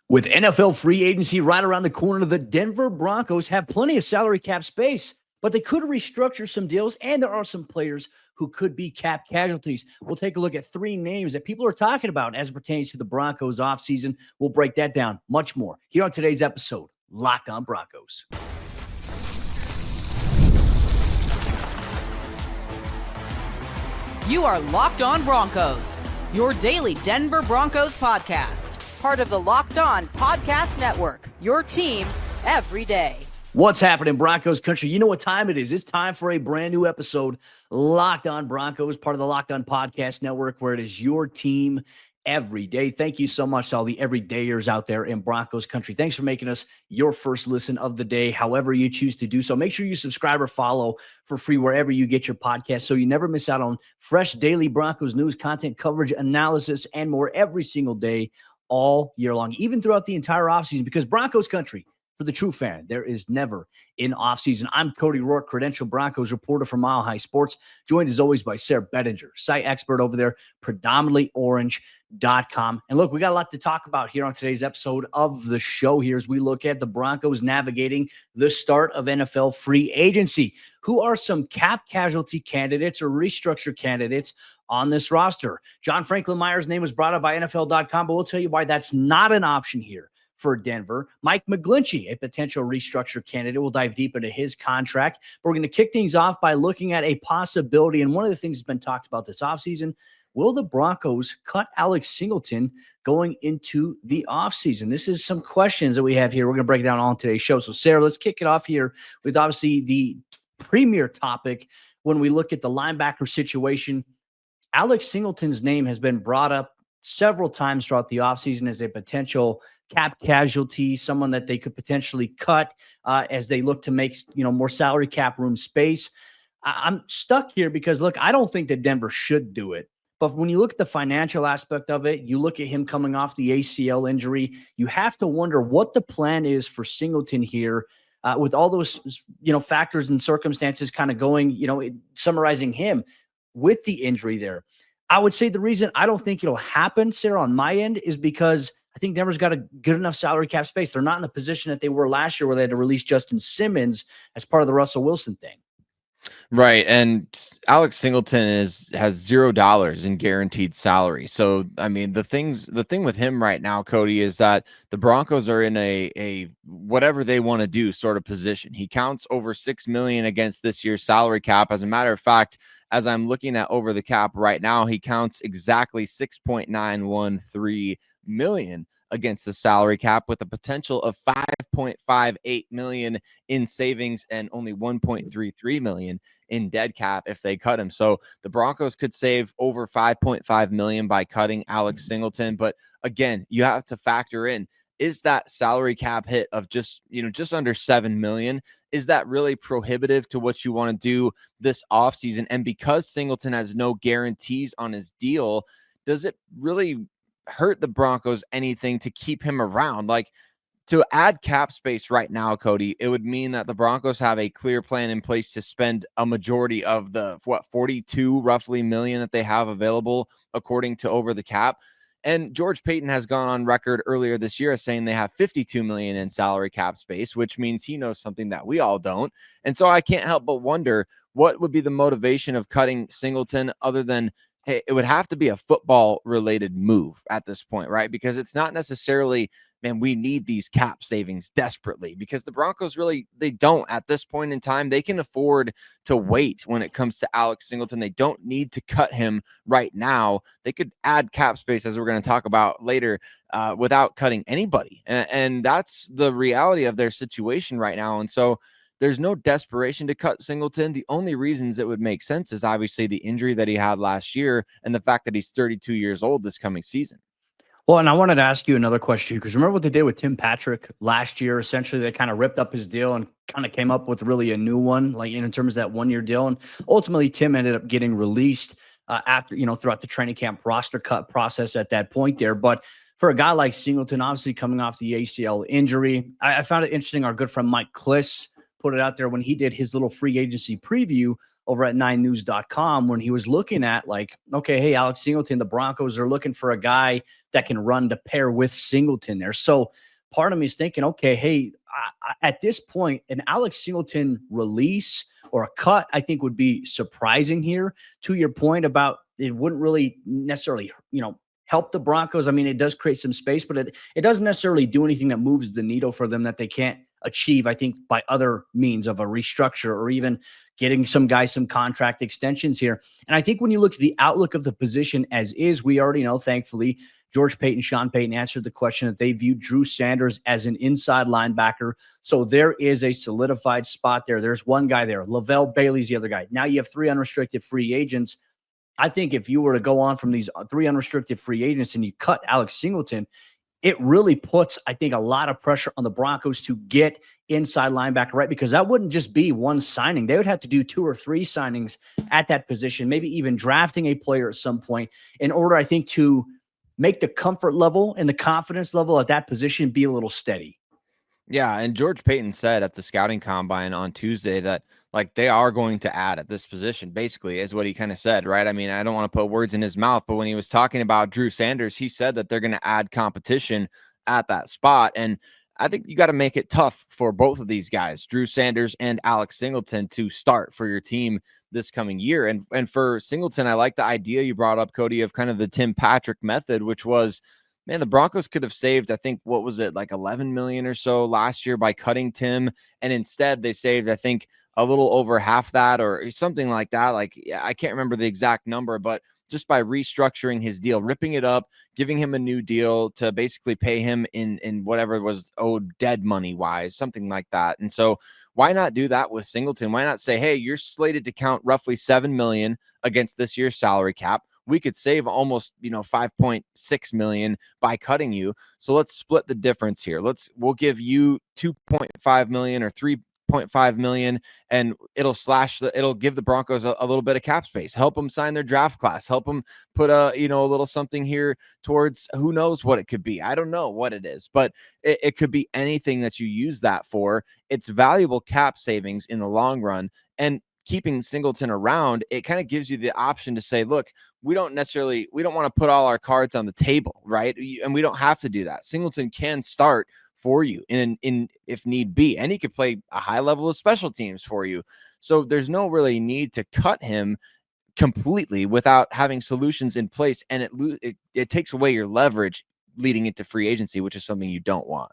With NFL free agency right around the corner, the Denver Broncos have plenty of salary cap space, but they could restructure some deals, and there are some players who could be cap casualties. We'll take a look at three names that people are talking about as it pertains to the Broncos offseason. We'll break that down, much more, here on today's episode, Locked On Broncos. You are Locked On Broncos, your daily Denver Broncos podcast. Part of the Locked On Podcast Network, your team every day. What's happening, Broncos Country? You know what time it is. It's time for a brand new episode, Locked On Broncos, part of the Locked On Podcast Network, where it is your team every day. Thank you so much to all the everydayers out there in Broncos Country. Thanks for making us your first listen of the day, however you choose to do so. Make sure you subscribe or follow for free wherever you get your podcast so you never miss out on fresh daily Broncos news, content, coverage, analysis, and more every single day, all year long, even throughout the entire offseason, because Broncos Country, for the true fan, there is never an offseason. I'm Cody Roark, credentialed Broncos reporter for Mile High Sports, joined as always by Sayre Bedinger, site expert over there, predominantlyorange.com. And look, we got a lot to talk about here on today's episode of the show here as we look at the Broncos navigating the start of NFL free agency. Who are some cap casualty candidates or restructure candidates on this roster? John Frankllin-Myers' name was brought up by NFL.com, but we'll tell you why that's not an option here for Denver. Mike McGlinchey, a potential restructure candidate. We'll dive deep into his contract. But we're going to kick things off by looking at a possibility. And one of the things that's been talked about this offseason, will the Broncos cut Alex Singleton going into the offseason? This is some questions that we have here. We're going to break it down on today's show. So, Sayre, let's kick it off here with obviously the premier topic when we look at the linebacker situation. Alex Singleton's name has been brought up several times throughout the offseason as a potential cap casualty, someone that they could potentially cut as they look to make, more salary cap room space. I'm stuck here because, look, I don't think that Denver should do it. But when you look at the financial aspect of it, you look at him coming off the ACL injury, you have to wonder what the plan is for Singleton here with all those, factors and circumstances kind of going, summarizing him with the injury there. I would say the reason I don't think it'll happen, Sayre, on my end is because I think Denver's got a good enough salary cap space. They're not in the position that they were last year where they had to release Justin Simmons as part of the Russell Wilson thing. Right. And Alex Singleton has $0 in guaranteed salary. So, I mean, the thing with him right now, Cody, is that the Broncos are in a whatever they want to do sort of position. He counts over $6 million against this year's salary cap. As a matter of fact, as I'm looking at over the cap right now, he counts exactly $6.913 million against the salary cap, with a potential of $5.58 million in savings and only $1.33 million in dead cap if they cut him. So the Broncos could save over $5.5 million by cutting Alex Singleton. But again, you have to factor in, is that salary cap hit of just under $7 million? Is that really prohibitive to what you want to do this offseason? And because Singleton has no guarantees on his deal, does it really hurt the Broncos anything to keep him around? Like, to add cap space right now, Cody, it would mean that the Broncos have a clear plan in place to spend a majority of the 42 roughly million that they have available according to over the cap. And George Paton has gone on record earlier this year as saying they have $52 million in salary cap space, which means he knows something that we all don't. And so I can't help but wonder, what would be the motivation of cutting Singleton other than, hey, it would have to be a football related move at this point, right? Because it's not necessarily, man, we need these cap savings desperately, because the Broncos really, they don't at this point in time. They can afford to wait when it comes to Alex Singleton. They don't need to cut him right now. They could add cap space, as we're going to talk about later, without cutting anybody. And that's the reality of their situation right now. And so there's no desperation to cut Singleton. The only reasons it would make sense is obviously the injury that he had last year and the fact that he's 32 years old this coming season. Well, and I wanted to ask you another question, because remember what they did with Tim Patrick last year? Essentially, they kind of ripped up his deal and kind of came up with really a new one, like in terms of that 1 year deal. And ultimately, Tim ended up getting released after, throughout the training camp roster cut process at that point there. But for a guy like Singleton, obviously coming off the ACL injury, I found it interesting. Our good friend Mike Kliss put it out there when he did his little free agency preview over at 9news.com when he was looking at like, okay, hey, Alex Singleton, the Broncos are looking for a guy that can run to pair with Singleton there. So part of me is thinking, okay, hey, at this point, an Alex Singleton release or a cut, I think would be surprising here. To your point about it wouldn't really necessarily, help the Broncos. I mean, it does create some space, but it doesn't necessarily do anything that moves the needle for them that they can't achieve, I think, by other means of a restructure or even getting some guys some contract extensions here. And I think when you look at the outlook of the position as is, we already know, thankfully, George Paton, Sean Payton answered the question that they viewed Drew Sanders as an inside linebacker. So there is a solidified spot there. There's one guy there. Lavelle Bailey's the other guy. Now you have 3 unrestricted free agents. I think if you were to go on from these 3 unrestricted free agents and you cut Alex Singleton, it really puts, I think, a lot of pressure on the Broncos to get inside linebacker right, because that wouldn't just be one signing. They would have to do 2 or 3 signings at that position, maybe even drafting a player at some point in order, I think, to make the comfort level and the confidence level at that position be a little steady. Yeah, and George Paton said at the scouting combine on Tuesday that like they are going to add at this position, basically, is what he kind of said, right? I mean, I don't want to put words in his mouth, but when he was talking about Drew Sanders, he said that they're going to add competition at that spot. And I think you got to make it tough for both of these guys, Drew Sanders and Alex Singleton, to start for your team this coming year. And for Singleton, I like the idea you brought up, Cody, of kind of the Tim Patrick method, which was, man, the Broncos could have saved, I think, what was it, like 11 million or so last year by cutting Tim. And instead they saved, I think, a little over half that or something like that. Like, I can't remember the exact number, but just by restructuring his deal, ripping it up, giving him a new deal to basically pay him in whatever was owed dead money wise, something like that. And so why not do that with Singleton? Why not say, hey, you're slated to count roughly 7 million against this year's salary cap. We could save almost, 5.6 million by cutting you. So let's split the difference here. We'll give you 2.5 million or 3.5 million, and it'll give the Broncos a little bit of cap space, help them sign their draft class, help them put a little something here towards who knows what it could be. I don't know what it is, but it could be anything that you use that for. It's valuable cap savings in the long run. And keeping Singleton around, it kind of gives you the option to say, look, we don't want to put all our cards on the table, right? And we don't have to do that. Singleton can start for you in if need be, and he could play a high level of special teams for you. So there's no really need to cut him completely without having solutions in place, and it takes away your leverage leading into free agency, which is something you don't want.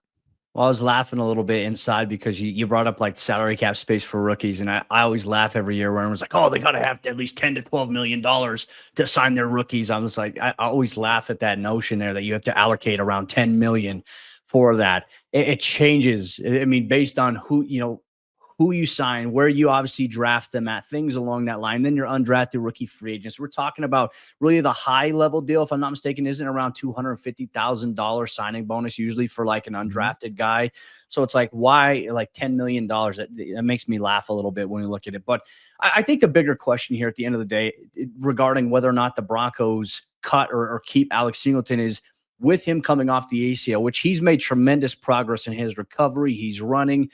Well, I was laughing a little bit inside because you brought up like salary cap space for rookies. And I always laugh every year when everyone's like, oh, they got to have at least $10 to $12 million to sign their rookies. I'm just like, I always laugh at that notion there that you have to allocate around 10 million for that. It changes. I mean, based on who you sign, where you obviously draft them at, things along that line. Then your undrafted rookie free agents. We're talking about really the high level deal, if I'm not mistaken, isn't around $250,000 signing bonus usually for like an undrafted guy. So it's like, why like $10 million? That makes me laugh a little bit when we look at it. But I think the bigger question here at the end of the day regarding whether or not the Broncos cut or keep Alex Singleton is, with him coming off the ACL, which he's made tremendous progress in his recovery. He's running.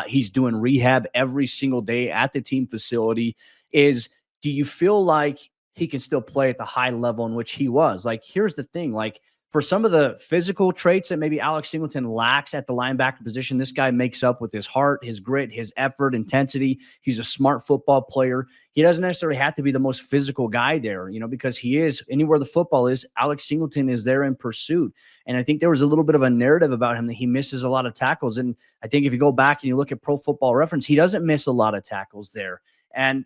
He's doing rehab every single day at the team facility. Do you feel like he can still play at the high level in which he was? Like, here's the thing. Like, for some of the physical traits that maybe Alex Singleton lacks at the linebacker position, this guy makes up with his heart, his grit, his effort, intensity. He's a smart football player. He doesn't necessarily have to be the most physical guy there, because he is anywhere the football is. Alex Singleton is there in pursuit. And I think there was a little bit of a narrative about him that he misses a lot of tackles. And I think if you go back and you look at Pro Football Reference, he doesn't miss a lot of tackles there. And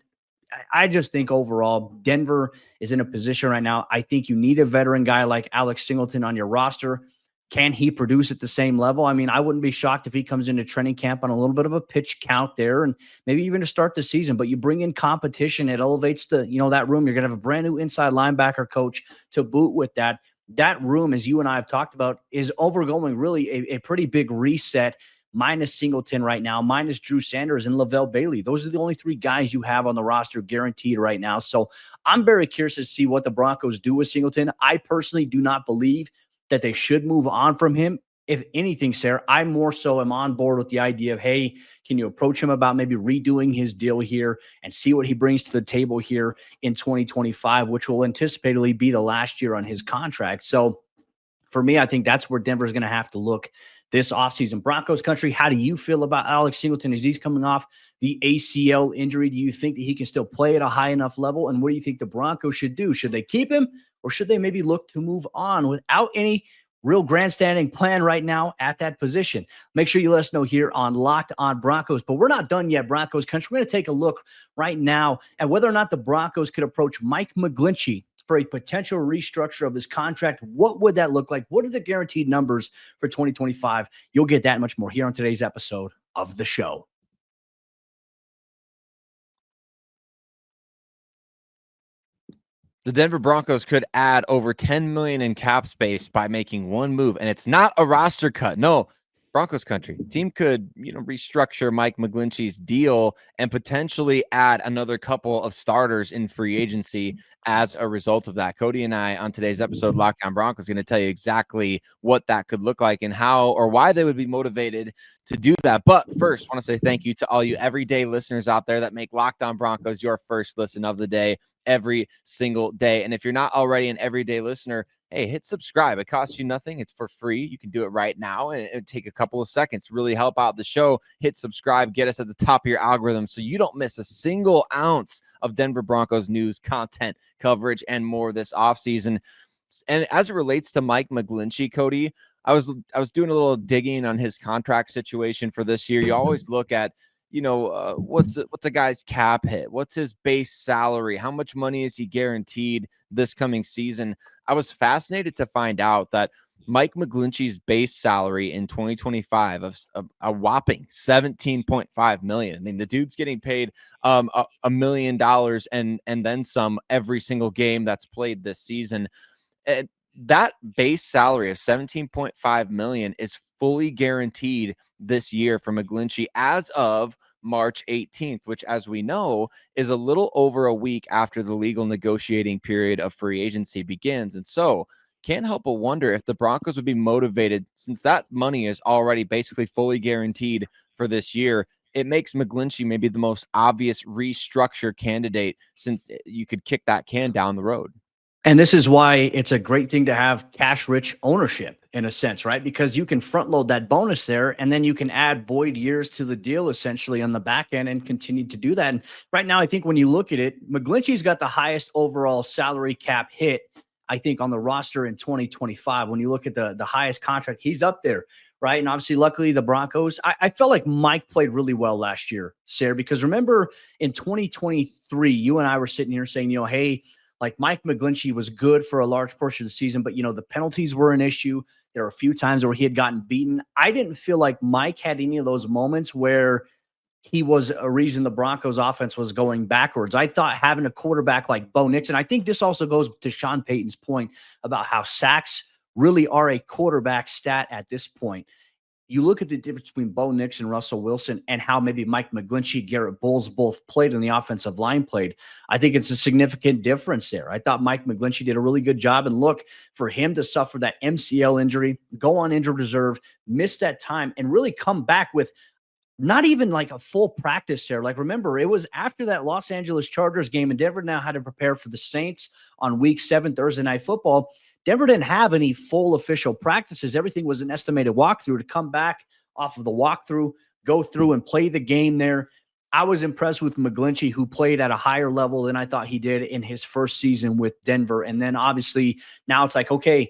I just think overall, Denver is in a position right now. I think you need a veteran guy like Alex Singleton on your roster. Can he produce at the same level? I mean, I wouldn't be shocked if he comes into training camp on a little bit of a pitch count there and maybe even to start the season. But you bring in competition, it elevates that room. You're going to have a brand new inside linebacker coach to boot with that. That room, as you and I have talked about, is overgoing really a pretty big reset. Minus Singleton right now, minus Drew Sanders and Lavelle Bailey. Those are the only 3 guys you have on the roster guaranteed right now. So I'm very curious to see what the Broncos do with Singleton. I personally do not believe that they should move on from him if anything, Sayre, I more so am on board with the idea of, hey, can you approach him about maybe redoing his deal here and see what he brings to the table here in 2025, which will anticipatably be the last year on his contract. So for me, I think that's where Denver's going to have to look this offseason. Broncos country, how do you feel about Alex Singleton as he's coming off the ACL injury? Do you think that he can still play at a high enough level? And what do you think the Broncos should do? Should they keep him, or should they maybe look to move on without any real grandstanding plan right now at that position? Make sure you let us know here on Locked On Broncos. But we're not done yet, Broncos country. We're going to take a look right now at whether or not the Broncos could approach Mike McGlinchey for a potential restructure of his contract. What would that look like? What are the guaranteed numbers for 2025? You'll get that and much more here on today's episode of the show. The Denver Broncos could add over $10 million in cap space by making one move, and it's not a roster cut. No, Broncos country team could, restructure Mike McGlinchey's deal and potentially add another couple of starters in free agency as a result of that. Cody and I on today's episode, Locked On Broncos, going to tell you exactly what that could look like and how or why they would be motivated to do that. But first, I want to say thank you to all you everyday listeners out there that make Locked On Broncos your first listen of the day every single day. And if you're not already an everyday listener, hey, hit subscribe. It costs you nothing. It's for free. You can do it right now, and it would take a couple of seconds. Really help out the show. Hit subscribe. Get us at the top of your algorithm so you don't miss a single ounce of Denver Broncos news, content, coverage, and more this offseason. And as it relates to Mike McGlinchey, Cody, I was doing a little digging on his contract situation for this year. You always look at, what's a guy's cap hit? What's his base salary? How much money is he guaranteed this coming season? I was fascinated to find out that Mike McGlinchey's base salary in 2025 of a whopping $17.5 million. I mean, the dude's getting paid $1 million and then some every single game that's played this season. That base salary of $17.5 million is fully guaranteed this year for McGlinchey as of March 18th, which, as we know, is a little over a week after the legal negotiating period of free agency begins. And so can't help but wonder if the Broncos would be motivated, since that money is already basically fully guaranteed for this year. It makes McGlinchey maybe the most obvious restructure candidate, since you could kick that can down the road. And this is why it's a great thing to have cash-rich ownership in a sense, right? Because you can front load that bonus there, and then you can add void years to the deal essentially on the back end and continue to do that. And right now, I think when you look at it, McGlinchey's got the highest overall salary cap hit, I think, on the roster in 2025. When you look at the highest contract, he's up there, right? And obviously, luckily, the Broncos, I felt like Mike played really well last year, Sayre, because remember in 2023, you and I were sitting here saying, hey, like Mike McGlinchey was good for a large portion of the season, but the penalties were an issue. There were a few times where he had gotten beaten. I didn't feel like Mike had any of those moments where he was a reason the Broncos offense was going backwards. I thought having a quarterback like Bo Nix, and I think this also goes to Sean Payton's point about how sacks really are a quarterback stat at this point. You look at the difference between Bo Nix and Russell Wilson and how maybe Mike McGlinchey, Garrett Bowles both played and the offensive line played. I think it's a significant difference there. I thought Mike McGlinchey did a really good job. And look, for him to suffer that MCL injury, go on injured reserve, miss that time, and really come back with not even like a full practice there. Like, remember, it was after that Los Angeles Chargers game, and Denver now had to prepare for the Saints on week 7, Thursday Night Football. Denver didn't have any full official practices. Everything was an estimated walkthrough to come back off of the walkthrough, go through and play the game there. I was impressed with McGlinchey, who played at a higher level than I thought he did in his first season with Denver. And then obviously now it's like, okay,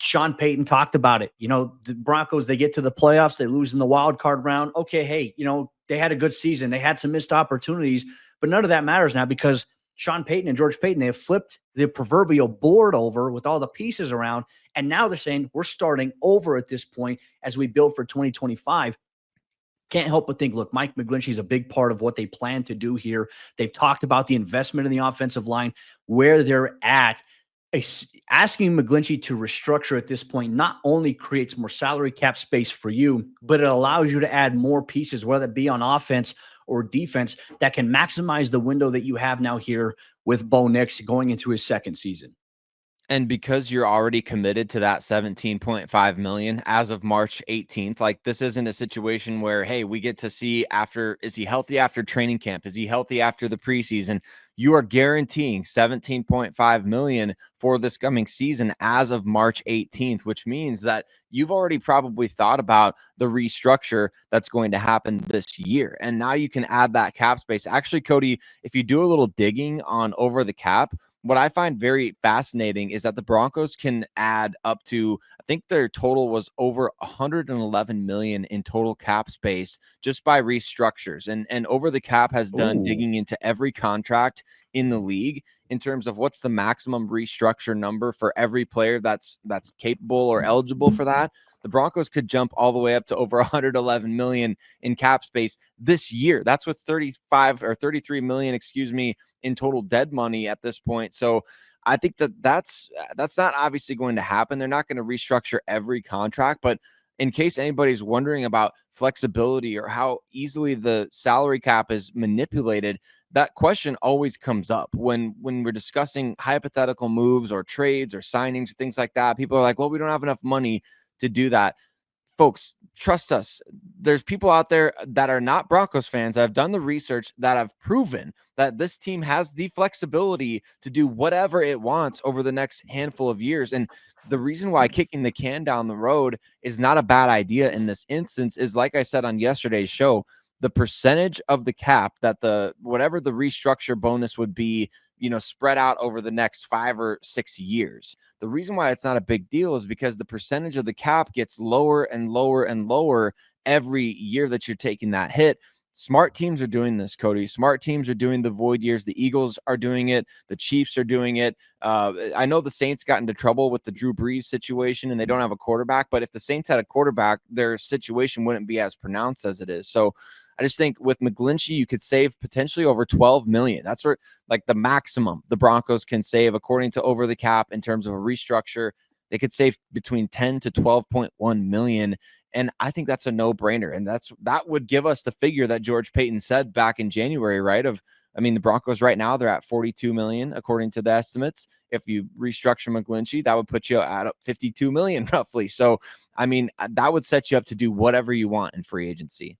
Sean Payton talked about it. The Broncos, they get to the playoffs, they lose in the wild card round. Okay, hey, they had a good season. They had some missed opportunities, but none of that matters now because Sean Payton and George Payton, they have flipped the proverbial board over with all the pieces around. And now they're saying we're starting over at this point as we build for 2025. Can't help but think, look, Mike McGlinchey is a big part of what they plan to do here. They've talked about the investment in the offensive line, where they're at. Asking McGlinchey to restructure at this point not only creates more salary cap space for you, but it allows you to add more pieces, whether it be on offense or defense, that can maximize the window that you have now here with Bo Nix going into his second season. And because you're already committed to that 17.5 million as of March 18th, like this isn't a situation where, hey, we get to see is he healthy after training camp? Is he healthy after the preseason? You are guaranteeing 17.5 million for this coming season as of March 18th, which means that you've already probably thought about the restructure that's going to happen this year. And now you can add that cap space. Actually, Cody, if you do a little digging on over the cap, what I find very fascinating is that the Broncos can add up to, I think their total was over 111 million in total cap space just by restructures. And Over the Cap has done digging into every contract in the league in terms of what's the maximum restructure number for every player that's capable or eligible for that. The Broncos could jump all the way up to over 111 million in cap space this year. That's with 33 million, in total dead money at this point. So I think that's not obviously going to happen. They're not going to restructure every contract, but in case anybody's wondering about flexibility or how easily the salary cap is manipulated, that question always comes up when we're discussing hypothetical moves or trades or signings, things like that. People are like, well, we don't have enough money to do that. Folks, trust us. There's people out there that are not Broncos fans that have done the research that have proven that this team has the flexibility to do whatever it wants over the next handful of years. And the reason why kicking the can down the road is not a bad idea in this instance is, like I said on yesterday's show, the percentage of the cap that whatever the restructure bonus would be, spread out over the next 5 or 6 years. The reason why it's not a big deal is because the percentage of the cap gets lower and lower and lower every year that you're taking that hit. Smart teams are doing this, Cody. Smart teams are doing the void years. The Eagles are doing it. The Chiefs are doing it. I know the Saints got into trouble with the Drew Brees situation and they don't have a quarterback, but if the Saints had a quarterback, their situation wouldn't be as pronounced as it is. So I just think with McGlinchey, you could save potentially over 12 million. That's where like the maximum the Broncos can save according to Over the Cap in terms of a restructure. They could save between 10 to 12.1 million. And I think that's a no-brainer. And that would give us the figure that George Paton said back in January, right? The Broncos right now, they're at 42 million, according to the estimates. If you restructure McGlinchey, that would put you at 52 million roughly. So, that would set you up to do whatever you want in free agency.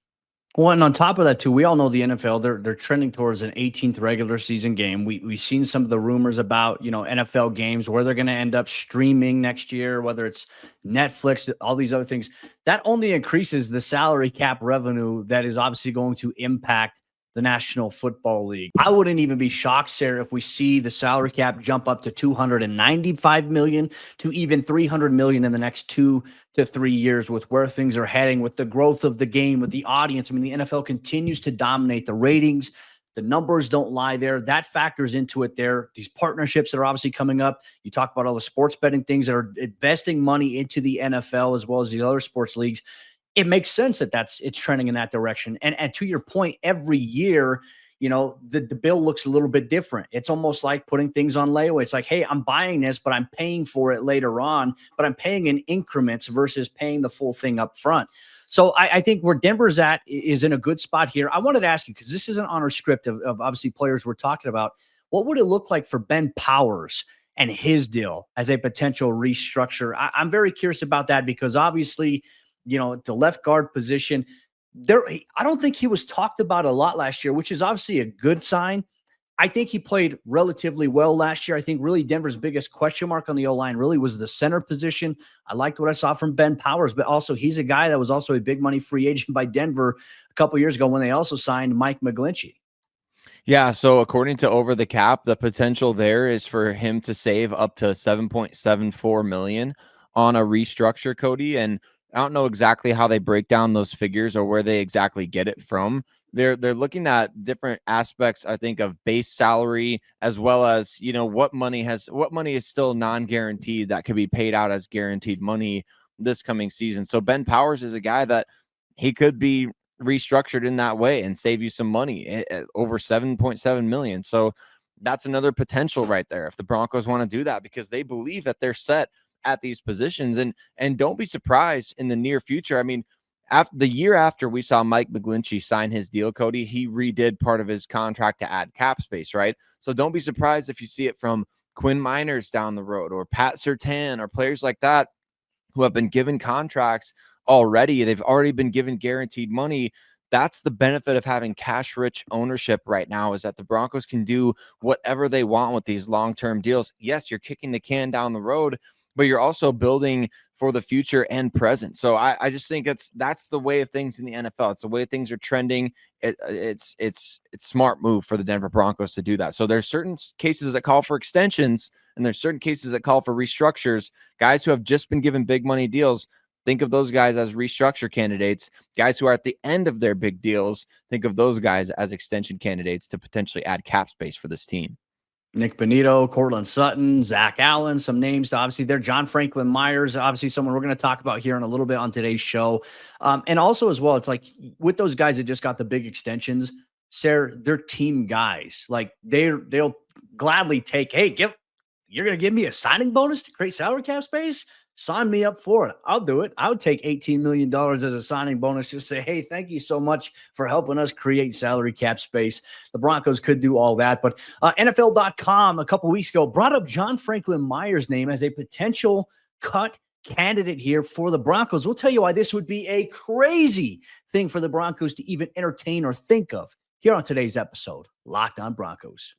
Well, and on top of that, too, we all know the NFL, they're trending towards an 18th regular season game. We've seen some of the rumors about, NFL games, where they're going to end up streaming next year, whether it's Netflix, all these other things. That only increases the salary cap revenue that is obviously going to impact the National Football League. I wouldn't even be shocked, Sayre, if we see the salary cap jump up to 295 million to even 300 million in the next 2 to 3 years with where things are heading, with the growth of the game, with the audience. The NFL continues to dominate the ratings. The numbers don't lie there. That factors into it there. These partnerships that are obviously coming up. You talk about all the sports betting things that are investing money into the NFL as well as the other sports leagues. It makes sense that it's trending in that direction. And to your point, every year, the bill looks a little bit different. It's almost like putting things on layaway. It's like, hey, I'm buying this, but I'm paying for it later on, but I'm paying in increments versus paying the full thing up front. So I think where Denver's at is in a good spot here. I wanted to ask you, because this isn't on our script of obviously players we're talking about, what would it look like for Ben Powers and his deal as a potential restructure? I'm very curious about that because obviously, the left guard position there, I don't think he was talked about a lot last year, which is obviously a good sign. I think he played relatively well last year. I think really Denver's biggest question mark on the O-line really was the center position. I liked what I saw from Ben Powers, but also he's a guy that was also a big money free agent by Denver a couple years ago when they also signed Mike McGlinchey. Yeah, so according to Over the Cap, the potential there is for him to save up to 7.74 million on a restructure, Cody. And I don't know exactly how they break down those figures or where they exactly get it from. They're looking at different aspects, I think, of base salary as well as, what money is still non-guaranteed that could be paid out as guaranteed money this coming season. So Ben Powers is a guy that he could be restructured in that way and save you some money at over 7.7 million. So that's another potential right there if the Broncos want to do that, because they believe that they're set at these positions. And don't be surprised in the near future. After the year after we saw Mike McGlinchey sign his deal, Cody, he redid part of his contract to add cap space, right? So don't be surprised if you see it from Quinn Miners down the road, or Pat Surtain, or players like that who have been given contracts already. They've already been given guaranteed money. That's the benefit of having cash-rich ownership right now, is that the Broncos can do whatever they want with these long-term deals. Yes, you're kicking the can down the road, but you're also building for the future and present. So I just think that's the way of things in the NFL. It's the way things are trending. It's smart move for the Denver Broncos to do that. So there's certain cases that call for extensions, and there's certain cases that call for restructures. Guys who have just been given big money deals, think of those guys as restructure candidates. Guys who are at the end of their big deals, think of those guys as extension candidates to potentially add cap space for this team. Nick Bonito, Cortland Sutton, Zach Allen, some names to obviously there. John Franklin-Myers, obviously someone we're going to talk about here in a little bit on today's show. And also as well, it's like with those guys that just got the big extensions, Sayre, they're team guys. Like they'll gladly take, hey, you're going to give me a signing bonus to create salary cap space? Sign me up for it. I'll do it. I would take $18 million as a signing bonus. Just say, hey, thank you so much for helping us create salary cap space. The Broncos could do all that. But NFL.com a couple weeks ago brought up John Franklin-Myers' name as a potential cut candidate here for the Broncos. We'll tell you why this would be a crazy thing for the Broncos to even entertain or think of here on today's episode, Locked On Broncos.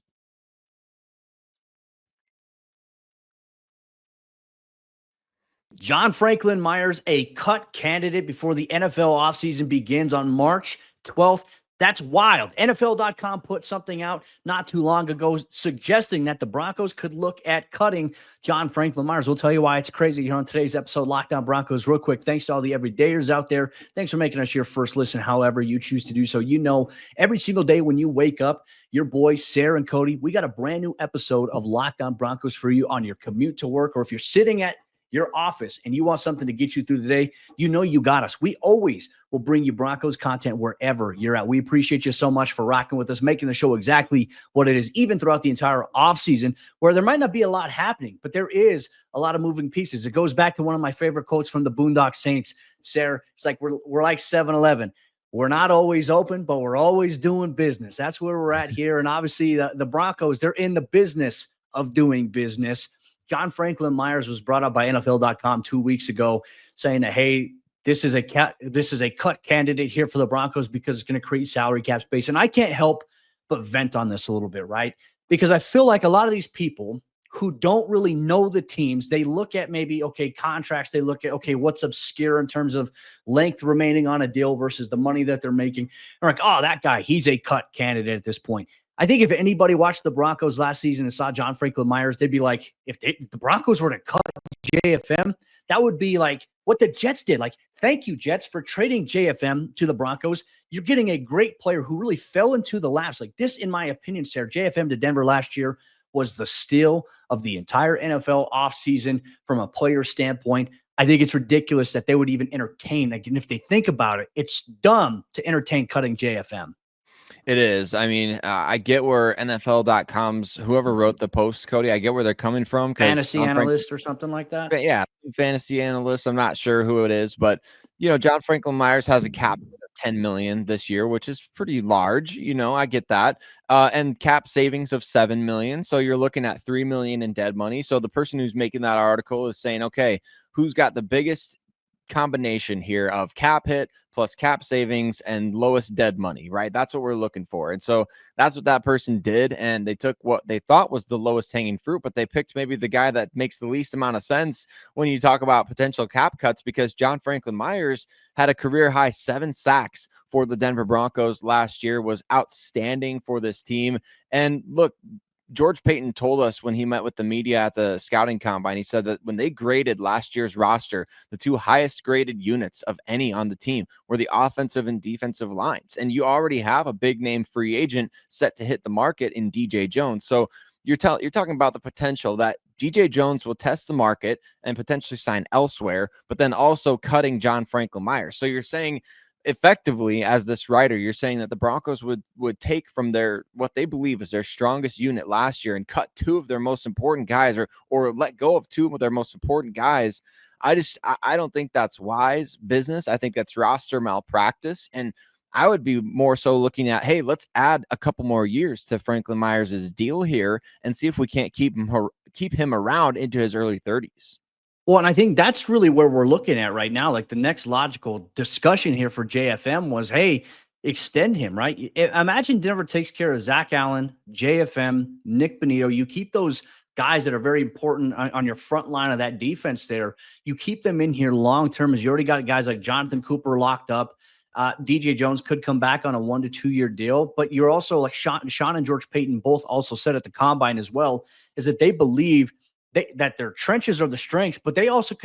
John Franklin-Myers, a cut candidate before the NFL offseason begins on March 12th. That's wild. NFL.com put something out not too long ago suggesting that the Broncos could look at cutting John Franklin-Myers. We'll tell you why it's crazy here on today's episode, Lockdown Broncos. Real quick, thanks to all the everydayers out there. Thanks for making us your first listen, however you choose to do so. You know, every single day when you wake up, your boys, Sayre and Cody, we got a brand new episode of Lockdown Broncos for you on your commute to work, or if you're sitting at your office and you want something to get you through the day, you know you got us. We always will bring you Broncos content wherever you're at. We appreciate you so much for rocking with us, making the show exactly what it is, even throughout the entire offseason, where there might not be a lot happening, but there is a lot of moving pieces. It goes back to one of my favorite quotes from the Boondock Saints. Sayre, it's like we're like 7-Eleven. We're not always open, but we're always doing business. That's where we're at here. And obviously the Broncos, they're in the business of doing business. John Franklin-Myers was brought up by NFL.com 2 weeks ago saying that, hey, this is a cut candidate here for the Broncos because it's going to create salary cap space. And I can't help but vent on this a little bit, right? Because I feel like a lot of these people who don't really know the teams, they look at maybe, okay, contracts. They look at, okay, what's obscure in terms of length remaining on a deal versus the money that they're making. They're like, oh, that guy, he's a cut candidate at this point. I think if anybody watched the Broncos last season and saw John Franklin-Myers, they'd be like, if the Broncos were to cut JFM, that would be like what the Jets did. Like, thank you, Jets, for trading JFM to the Broncos. You're getting a great player who really fell into the laps. Like this, in my opinion, Sayre, JFM to Denver last year was the steal of the entire NFL offseason from a player standpoint. I think it's ridiculous that they would even entertain. Like, and if they think about it, it's dumb to entertain cutting JFM. It is. I mean, I get where NFL.com's whoever wrote the post, Cody, I get where they're coming from. Fantasy analyst or something like that. Yeah, fantasy analyst. I'm not sure who it is, but you know, John Franklin-Myers has a cap of 10 million this year, which is pretty large. You know, I get that. And cap savings of 7 million. So you're looking at 3 million in dead money. So the person who's making that article is saying, okay, who's got the biggest combination here of cap hit plus cap savings and lowest dead money, right? That's what we're looking for. And so that's what that person did. And they took what they thought was the lowest hanging fruit, but they picked maybe the guy that makes the least amount of sense when you talk about potential cap cuts, because John Franklin-Myers had a career high 7 sacks for the Denver Broncos last year, was outstanding for this team. And look, George Paton told us when he met with the media at the scouting combine, he said that when they graded last year's roster, the 2 highest graded units of any on the team were the offensive and defensive lines. And you already have a big name free agent set to hit the market in DJ Jones. So you're talking about the potential that DJ Jones will test the market and potentially sign elsewhere, but then also cutting John Franklin-Myers. So you're saying, effectively, as this writer, you're saying that the Broncos would take from their what they believe is their strongest unit last year and cut 2 of their most important guys, or let go of 2 of their most important guys. I don't think that's wise business. I think that's roster malpractice. And I would be more so looking at, hey, let's add a couple more years to Franklin-Myers' deal here and see if we can't keep keep him around into his early 30s. Well, and I think that's really where we're looking at right now. Like the next logical discussion here for JFM was, hey, extend him, right? Imagine Denver takes care of Zach Allen, JFM, Nick Bonito. You keep those guys that are very important on your front line of that defense there. You keep them in here long term, as you already got guys like Jonathan Cooper locked up. DJ Jones could come back on a 1 to 2 year deal, but you're also like Sean and George Payton both also said at the combine as well, is that they believe that their trenches are the strengths, but they also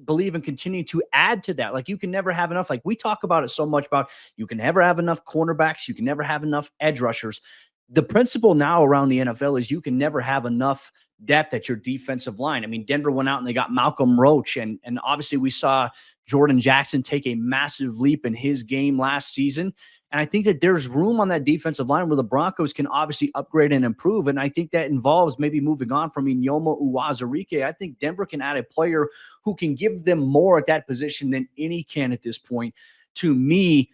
believe in continuing to add to that. Like you can never have enough. Like we talk about it so much about you can never have enough cornerbacks. You can never have enough edge rushers. The principle now around the NFL is you can never have enough depth at your defensive line. I mean, Denver went out and they got Malcolm Roach, and obviously we saw Jordan Jackson take a massive leap in his game last season. And I think that there's room on that defensive line where the Broncos can obviously upgrade and improve. And I think that involves maybe moving on from Inyoma Uwazurike. I think Denver can add a player who can give them more at that position than any can at this point. To me,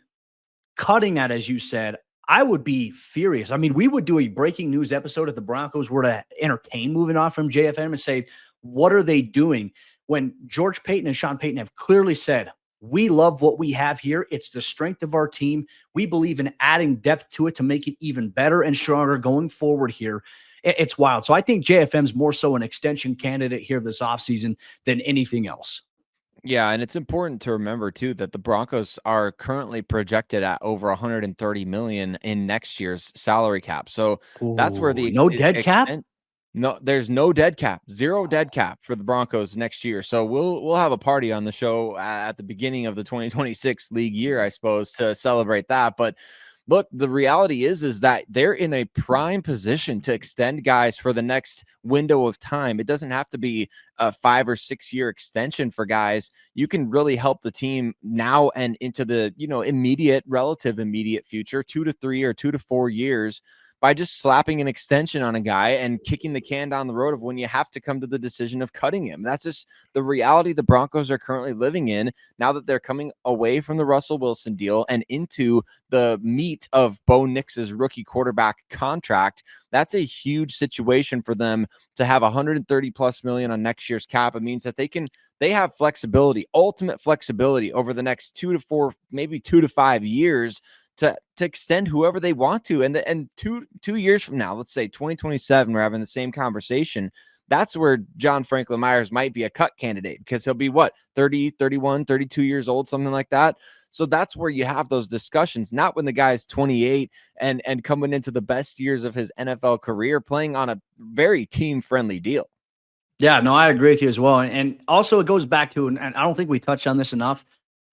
cutting that, as you said, I would be furious. I mean, we would do a breaking news episode if the Broncos were to entertain moving on from JFM and say, what are they doing? When George Payton and Sean Payton have clearly said, we love what we have here. It's the strength of our team. We believe in adding depth to it to make it even better and stronger going forward here. It's wild. So I think JFM's more so an extension candidate here this offseason than anything else. Yeah, and it's important to remember too that the Broncos are currently projected at over 130 million in next year's salary cap. So that's where the no dead cap. No, there's no dead cap, zero dead cap for the Broncos next year. So we'll have a party on the show at the beginning of the 2026 league year, I suppose, to celebrate that. But look, the reality is that they're in a prime position to extend guys for the next window of time. It doesn't have to be a 5 or 6 year extension for guys. You can really help the team now and into the, relative immediate future, 2 to 3 or 2 to 4 years, by just slapping an extension on a guy and kicking the can down the road of when you have to come to the decision of cutting him. That's just the reality the Broncos are currently living in now that they're coming away from the Russell Wilson deal and into the meat of Bo Nix's rookie quarterback contract. That's a huge situation for them to have 130 plus million on next year's cap. It means that they have flexibility, ultimate flexibility over the next 2 to 4, maybe 2 to 5 years to extend whoever they want to. And 2 years from now, let's say 2027, we're having the same conversation. That's where John Frankllin-Myers might be a cut candidate because he'll be 30, 31, 32 years old, something like that. So that's where you have those discussions, not when the guy's 28 and coming into the best years of his NFL career, playing on a very team-friendly deal. Yeah, no, I agree with you as well. And also it goes back to, and I don't think we touched on this enough,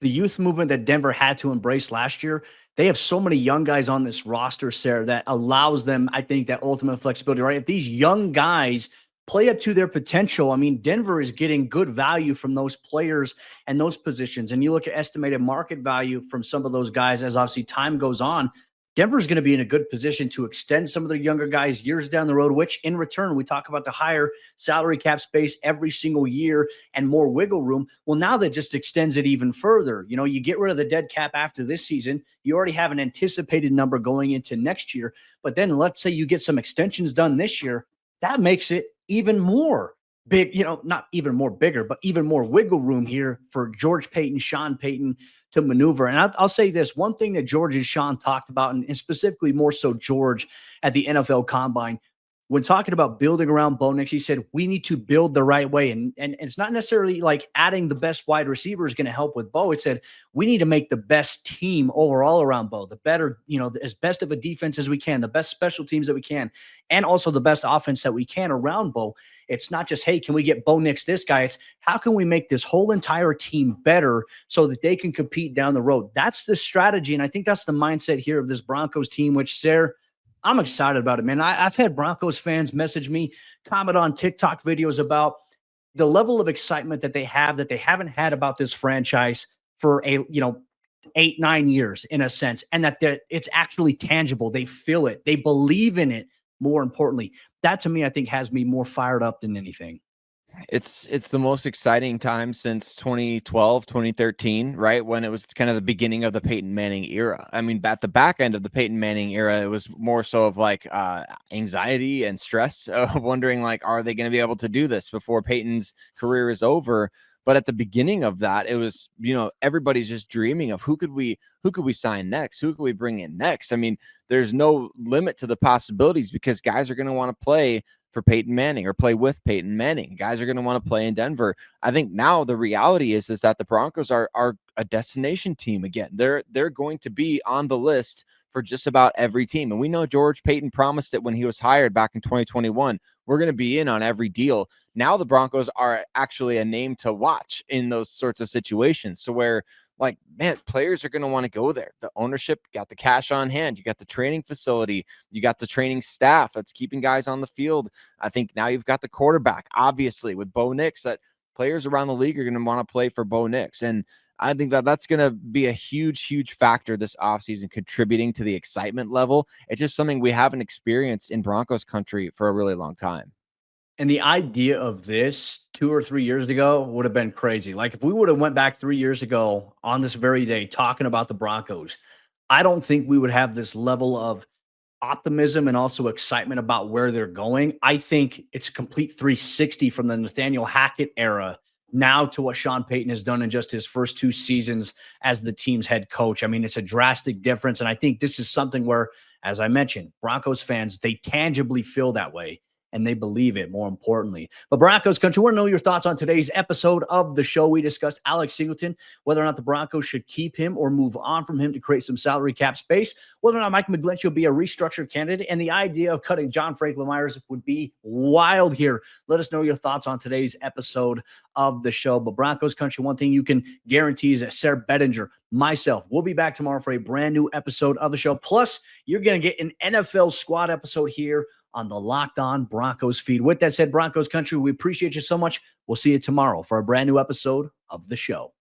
the youth movement that Denver had to embrace last year. They have so many young guys on this roster, Sayre, that allows them, I think, that ultimate flexibility, right? If these young guys play up to their potential, I mean, Denver is getting good value from those players and those positions. And you look at estimated market value from some of those guys as obviously time goes on. Denver's going to be in a good position to extend some of the younger guys years down the road, which in return, we talk about the higher salary cap space every single year and more wiggle room. Well, now that just extends it even further. You get rid of the dead cap after this season. You already have an anticipated number going into next year. But then let's say you get some extensions done this year. That makes it even more big, not even more bigger, but even more wiggle room here for George Payton, Sean Payton to maneuver. And I'll say this, one thing that George and Sean talked about, and specifically more so George at the NFL Combine, when talking about building around Bo Nix, he said, we need to build the right way. And it's not necessarily like adding the best wide receiver is going to help with Bo. It said, we need to make the best team overall around Bo, the better, as best of a defense as we can, the best special teams that we can, and also the best offense that we can around Bo. It's not just, hey, can we get Bo Nix this guy? It's how can we make this whole entire team better so that they can compete down the road? That's the strategy. And I think that's the mindset here of this Broncos team, which, Sayre, I'm excited about it, man. I've had Broncos fans message me, comment on TikTok videos about the level of excitement that they haven't had about this franchise for 8-9 years in a sense, and that it's actually tangible. They feel it. They believe in it. More importantly, that to me, I think has me more fired up than anything. It's the most exciting time since 2012, 2013, right? When it was kind of the beginning of the Peyton Manning era. I mean, at the back end of the Peyton Manning era, it was more so of like anxiety and stress, wondering like, are they going to be able to do this before Peyton's career is over? But at the beginning of that, it was, everybody's just dreaming of who could we sign next? Who could we bring in next? I mean, there's no limit to the possibilities because guys are going to want to play for Peyton Manning or play with Peyton Manning. Guys are going to want to play in Denver. I think now the reality is that the Broncos are a destination team again. They're going to be on the list for just about every team. And we know George Paton promised it when he was hired back in 2021. We're going to be in on every deal. Now the Broncos are actually a name to watch in those sorts of situations. So where like, man, players are going to want to go there. The ownership got the cash on hand. You got the training facility. You got the training staff that's keeping guys on the field. I think now you've got the quarterback, obviously, with Bo Nix, that players around the league are going to want to play for Bo Nix. And I think that that's going to be a huge, huge factor this offseason, contributing to the excitement level. It's just something we haven't experienced in Broncos country for a really long time. And the idea of this 2 or 3 years ago would have been crazy. Like if we would have went back 3 years ago on this very day talking about the Broncos, I don't think we would have this level of optimism and also excitement about where they're going. I think it's a complete 360 from the Nathaniel Hackett era now to what Sean Payton has done in just his first 2 seasons as the team's head coach. I mean, it's a drastic difference. And I think this is something where, as I mentioned, Broncos fans, they tangibly feel that way. And they believe it, more importantly. But Broncos country, we want to know your thoughts on today's episode of the show. We discussed Alex Singleton, whether or not the Broncos should keep him or move on from him to create some salary cap space, whether or not Mike McGlinchey will be a restructured candidate, and the idea of cutting John Frankllin-Myers would be wild here. Let us know your thoughts on today's episode of the show. But Broncos country, one thing you can guarantee is that Sayre Bedinger, myself, we'll be back tomorrow for a brand new episode of the show. Plus, you're going to get an NFL squad episode here on the Locked On Broncos feed. With that said, Broncos country, we appreciate you so much. We'll see you tomorrow for a brand new episode of the show.